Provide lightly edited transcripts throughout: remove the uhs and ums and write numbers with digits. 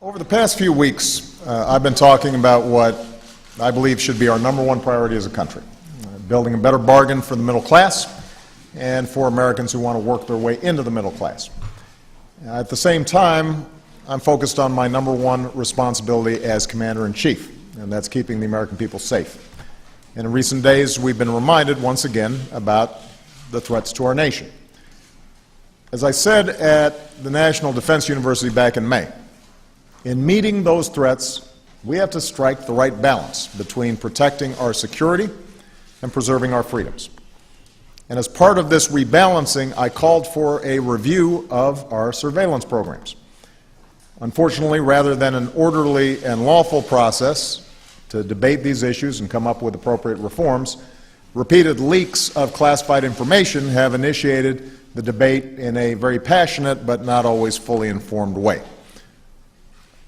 Over the past few weeks, I've been talking about what I believe should be our number one priority as a country, building a better bargain for the middle class and for Americans who want to work their way into the middle class. At the same time, I'm focused on my number one responsibility as Commander-in-Chief, and that's keeping the American people safe. And in recent days, we've been reminded once again about the threats to our nation. As I said at the National Defense University back in May, in meeting those threats, we have to strike the right balance between protecting our security and preserving our freedoms. And as part of this rebalancing, I called for a review of our surveillance programs. Unfortunately, rather than an orderly and lawful process to debate these issues and come up with appropriate reforms, repeated leaks of classified information have initiated the debate in a very passionate but not always fully informed way.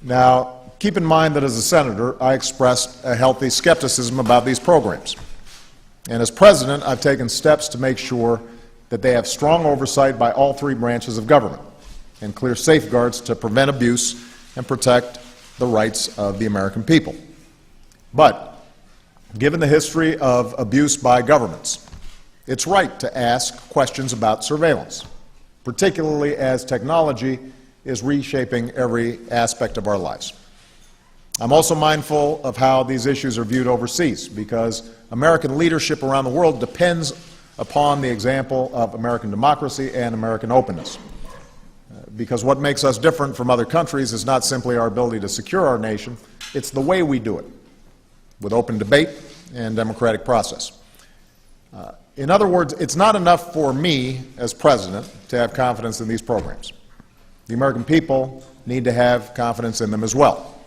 Now, keep in mind that as a senator, I expressed a healthy skepticism about these programs. And as president, I've taken steps to make sure that they have strong oversight by all three branches of government and clear safeguards to prevent abuse and protect the rights of the American people. But, given the history of abuse by governments, it's right to ask questions about surveillance, particularly as technology is reshaping every aspect of our lives. I'm also mindful of how these issues are viewed overseas, because American leadership around the world depends upon the example of American democracy and American openness. Because what makes us different from other countries is not simply our ability to secure our nation, it's the way we do it, with open debate and democratic process. In other words, it's not enough for me as president to have confidence in these programs. The American people need to have confidence in them as well.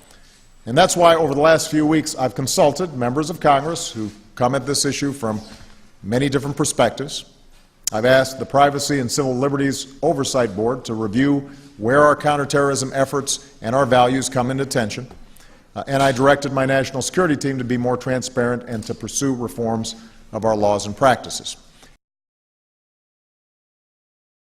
And that's why over the last few weeks I've consulted members of Congress who come at this issue from many different perspectives. I've asked the Privacy and Civil Liberties Oversight Board to review where our counterterrorism efforts and our values come into tension. And I directed my national security team to be more transparent and to pursue reforms of our laws and practices.